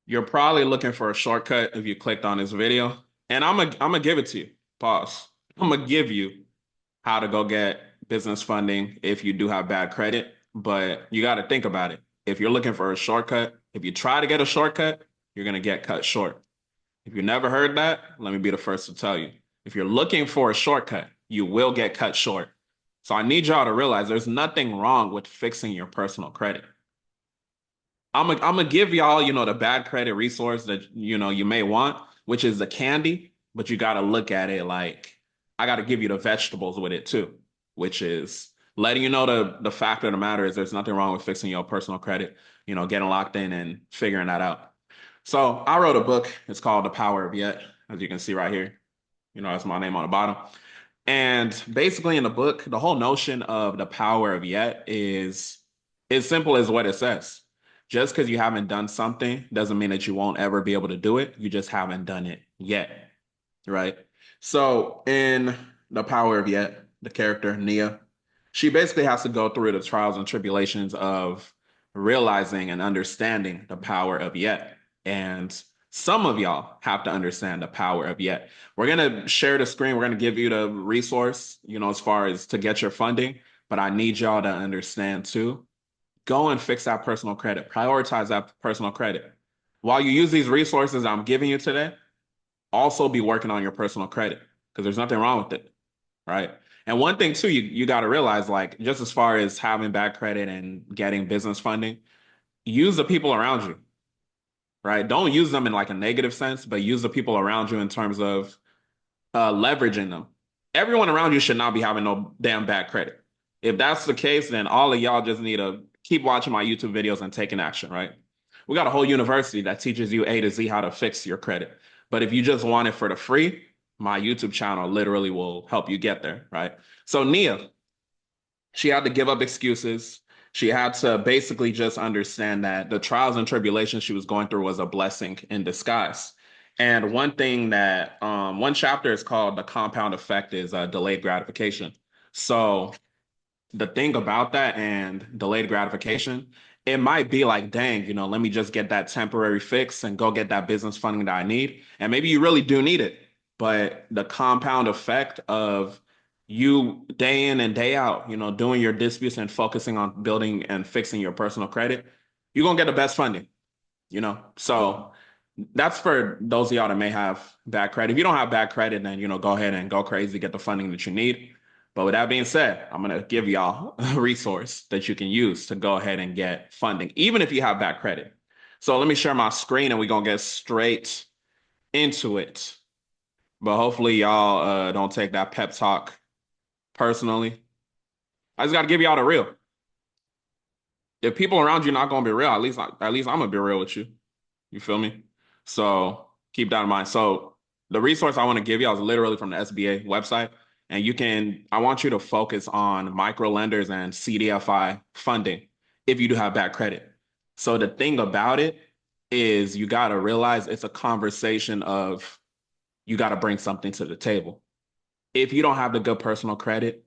You're probably looking for a shortcut if you clicked on this video, and I'm gonna give it to you. Pause. I'm gonna give you how to go get business funding if you do have bad credit, but you got to think about it. If you're looking for a shortcut, if you try to get a shortcut, you're gonna get cut short. If you never heard that, let me be the first to tell you. If you're looking for a shortcut, you will get cut short. So I need y'all to realize there's nothing wrong with fixing your personal credit. I'm gonna give y'all, the bad credit resource that you may want, which is the candy, but you gotta look at it like I gotta give you the vegetables with it too, which is letting you know the fact of the matter is there's nothing wrong with fixing your personal credit, getting locked in and figuring that out. So I wrote a book. It's called The Power of Yet, as you can see right here. That's my name on the bottom. And basically in the book, the whole notion of the power of yet is as simple as what it says. Just because you haven't done something doesn't mean that you won't ever be able to do it. You just haven't done it yet, right? So in The Power of Yet, the character Nia, she basically has to go through the trials and tribulations of realizing and understanding the power of yet. And some of y'all have to understand the power of yet. We're going to share the screen. We're going to give you the resource, as far as to get your funding. But I need y'all to understand too. Go and fix that personal credit. Prioritize that personal credit. While you use these resources I'm giving you today, also be working on your personal credit because there's nothing wrong with it, right? And one thing too, you got to realize, like, just as far as having bad credit and getting business funding, use the people around you, right? Don't use them in like a negative sense, but use the people around you in terms of leveraging them. Everyone around you should not be having no damn bad credit. If that's the case, then all of y'all just need to keep watching my YouTube videos and taking action, right? We got a whole university that teaches you A to Z how to fix your credit. But if you just want it for the free, my YouTube channel literally will help you get there, right? So Nia, she had to give up excuses. She had to basically just understand that the trials and tribulations she was going through was a blessing in disguise. And one thing that one chapter is called the compound effect is delayed gratification. So the thing about that and delayed gratification, it might be like, dang, let me just get that temporary fix and go get that business funding that I need. And maybe you really do need it. But the compound effect of you day in and day out, doing your disputes and focusing on building and fixing your personal credit, you're gonna get the best funding. So that's for those of y'all that may have bad credit. If you don't have bad credit, then go ahead and go crazy, get the funding that you need. But with that being said, I'm gonna give y'all a resource that you can use to go ahead and get funding, even if you have bad credit. So let me share my screen and we're gonna get straight into it. But hopefully y'all don't take that pep talk personally. I just gotta give y'all the real. If people around you not gonna be real, at least I'm gonna be real with you. You feel me? So keep that in mind. So the resource I want to give you is literally from the SBA website. And I want you to focus on micro lenders and CDFI funding if you do have bad credit. So the thing about it is you got to realize it's a conversation of you got to bring something to the table. If you don't have the good personal credit,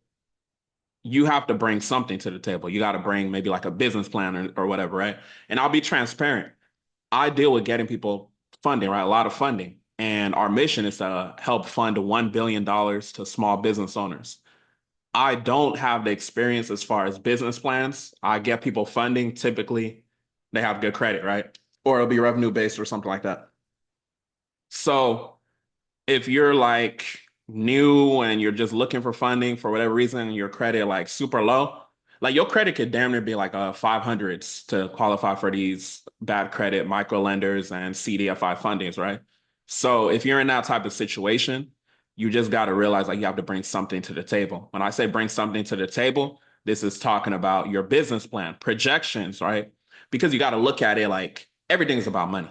you have to bring something to the table. You got to bring maybe like a business plan or whatever, right? And I'll be transparent. I deal with getting people funding, right? A lot of funding. And our mission is to help fund $1 billion to small business owners. I don't have the experience as far as business plans. I get people funding. Typically, they have good credit, right? Or it'll be revenue based or something like that. So if you're like new and you're just looking for funding for whatever reason, your credit like super low, like your credit could damn near be like a 500s to qualify for these bad credit micro lenders and CDFI fundings, right? So if you're in that type of situation, you just got to realize like you have to bring something to the table. When I say bring something to the table, this is talking about your business plan, projections, right? Because you got to look at it like everything's about money.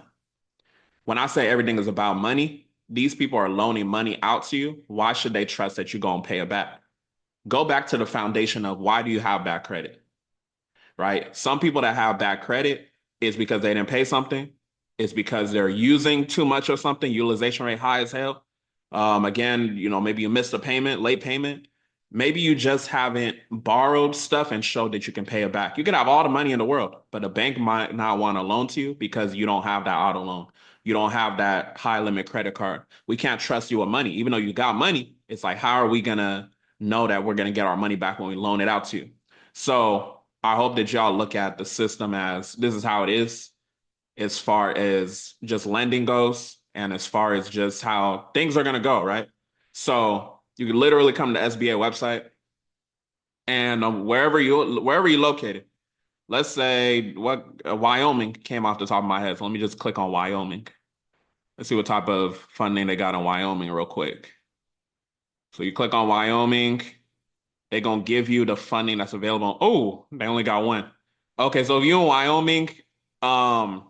When I say everything is about money, these people are loaning money out to you. Why should they trust that you're going to pay it back? Go back to the foundation of why do you have bad credit, right? Some people that have bad credit is because they didn't pay something. It's because they're using too much of something, utilization rate high as hell. Again, maybe you missed a payment, late payment. Maybe you just haven't borrowed stuff and showed that you can pay it back. You could have all the money in the world, but a bank might not want to loan to you because you don't have that auto loan. You don't have that high limit credit card. We can't trust you with money. Even though you got money, it's like, how are we going to know that we're going to get our money back when we loan it out to you? So I hope that y'all look at the system as this is how it is as far as just lending goes and as far as just how things are going to go, right? So you can literally come to the SBA website and wherever you located. Let's say what Wyoming came off the top of my head. So let me just click on Wyoming. Let's see what type of funding they got in Wyoming real quick. So you click on Wyoming, they're gonna give you the funding that's available. Oh, they only got one. Okay, so if you're in Wyoming, um,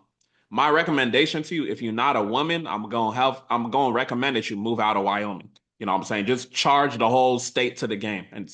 my recommendation to you, if you're not a woman, I'm gonna recommend that you move out of Wyoming. You know what I'm saying? Just charge the whole state to the game and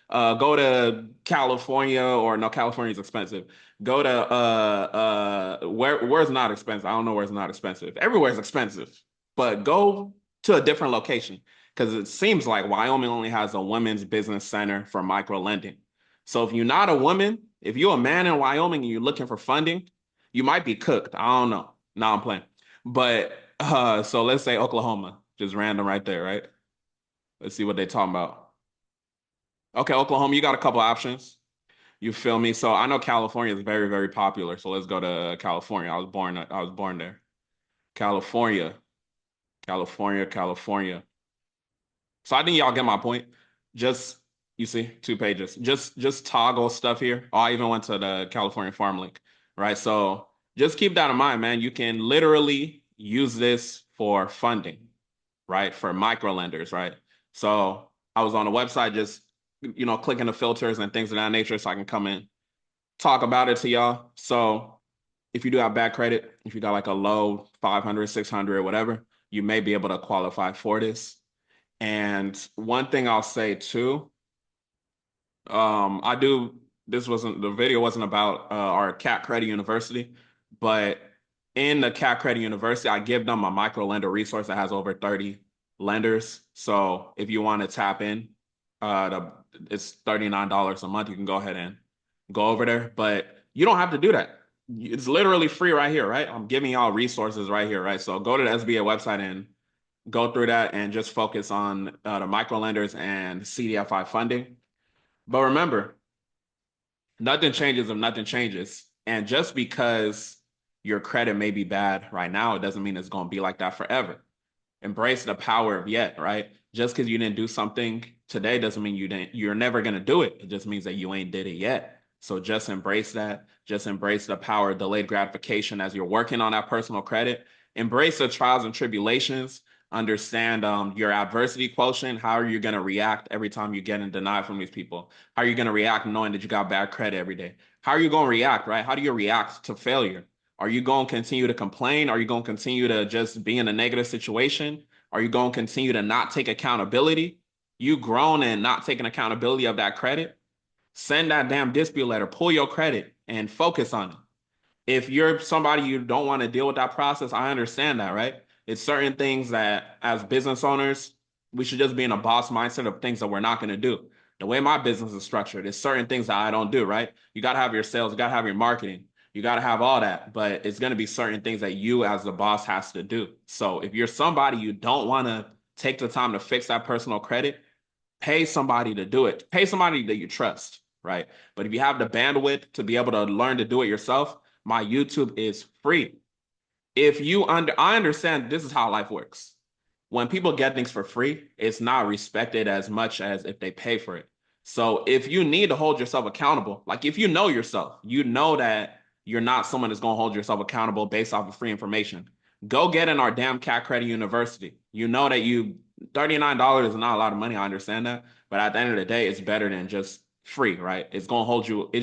go to California, or no, California's expensive. Go to where's not expensive? I don't know where's not expensive. Everywhere's expensive, but go to a different location because it seems like Wyoming only has a women's business center for micro lending. So if you're not a woman, if you're a man in Wyoming and you're looking for funding, you might be cooked. I don't know. No, I'm playing. But so let's say Oklahoma, just random right there, right? Let's see what they talking about. Okay, Oklahoma, you got a couple options. You feel me? So I know California is very, very popular. So let's go to California. I was born there. California, California. So I think y'all get my point. Just you see, 2 pages. Just toggle stuff here. Oh, I even went to the California Farm Link, right? So just keep that in mind, man. You can literally use this for funding, right? For micro lenders, right? So I was on the website just clicking the filters and things of that nature so I can come in, talk about it to y'all. So if you do have bad credit, if you got like a low 500, 600, whatever, you may be able to qualify for this. And one thing I'll say too, I do, the video wasn't about our Cat Credit University, but in the Cat Credit University, I give them a micro lender resource that has over 30 lenders. So if you want to tap in, it's $39 a month. You can go ahead and go over there, but you don't have to do that. It's literally free right here, right? I'm giving y'all resources right here, right? So go to the SBA website and go through that and just focus on the micro lenders and CDFI funding. But remember, nothing changes if nothing changes. And just because your credit may be bad right now, it doesn't mean it's going to be like that forever. Embrace the power of yet, right? Just because you didn't do something today doesn't mean you're never going to do it. It just means that you ain't did it yet. So just embrace that. Just embrace the power of delayed gratification as you're working on that personal credit. Embrace the trials and tribulations. Understand your adversity quotient. How are you going to react every time you get in denied from these people? How are you going to react knowing that you got bad credit every day? How are you going to react, right? How do you react to failure? Are you going to continue to complain? Are you going to continue to just be in a negative situation? Are you going to continue to not take accountability? You grown and not taking accountability of that credit? Send that damn dispute letter, pull your credit and focus on it. If you're somebody you don't want to deal with that process, I understand that, right? It's certain things that as business owners, we should just be in a boss mindset of things that we're not going to do. The way my business is structured, there's certain things that I don't do, right? You got to have your sales, you got to have your marketing, you got to have all that, but it's going to be certain things that you as the boss has to do. So if you're somebody you don't want to take the time to fix that personal credit, pay somebody to do it. Pay somebody that you trust, right? But if you have the bandwidth to be able to learn to do it yourself, my YouTube is free. I understand this is how life works. When people get things for free, it's not respected as much as if they pay for it. So if you need to hold yourself accountable, like if you know yourself, you know that you're not someone that's going to hold yourself accountable based off of free information. Go get in our damn Cat Credit University. You know that $39 is not a lot of money. I understand that. But at the end of the day, it's better than just free, right? It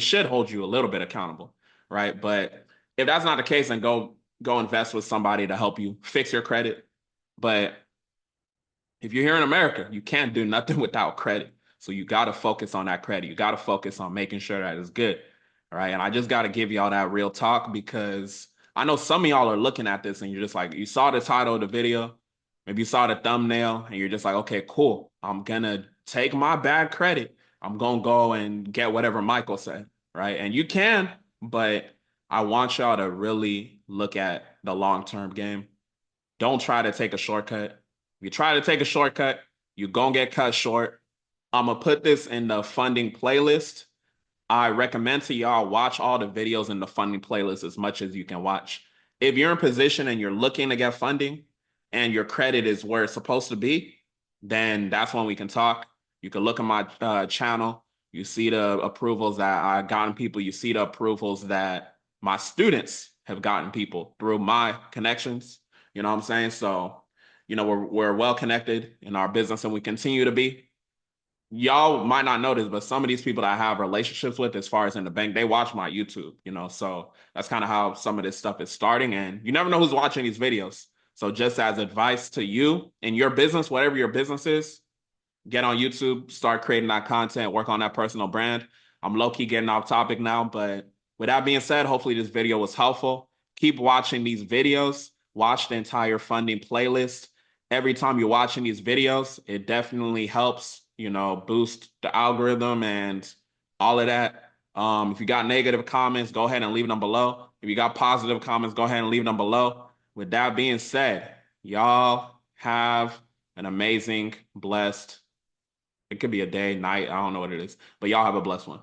should hold you a little bit accountable, right? But if that's not the case, then go invest with somebody to help you fix your credit. But if you're here in America, you can't do nothing without credit. So you got to focus on that credit. You got to focus on making sure that it's good. All right. And I just got to give y'all that real talk because I know some of y'all are looking at this and you're just like, you saw the title of the video. Maybe you saw the thumbnail and you're just like, okay, cool. I'm gonna take my bad credit. I'm gonna go and get whatever Michael said, right? And you can, but I want y'all to really look at the long-term game. Don't try to take a shortcut. If you try to take a shortcut, you're gonna get cut short. I'm gonna put this in the funding playlist. I recommend to y'all watch all the videos in the funding playlist as much as you can watch. If you're in position and you're looking to get funding and your credit is where it's supposed to be, then that's when we can talk. You can look at my channel. You see the approvals that I gotten people. You see the approvals that my students have gotten people through my connections. You know what I'm saying? So, we're well connected in our business and we continue to be. Y'all might not notice, but some of these people that I have relationships with, as far as in the bank, they watch my YouTube, so that's kind of how some of this stuff is starting. And you never know who's watching these videos. So just as advice to you in your business, whatever your business is, get on YouTube, start creating that content, work on that personal brand. I'm low-key getting off topic now, but with that being said, hopefully this video was helpful. Keep watching these videos, watch the entire funding playlist. Every time you're watching these videos, it definitely helps, boost the algorithm and all of that. If you got negative comments, go ahead and leave them below. If you got positive comments, go ahead and leave them below. With that being said, y'all have an amazing, blessed, it could be a day, night, I don't know what it is, but y'all have a blessed one.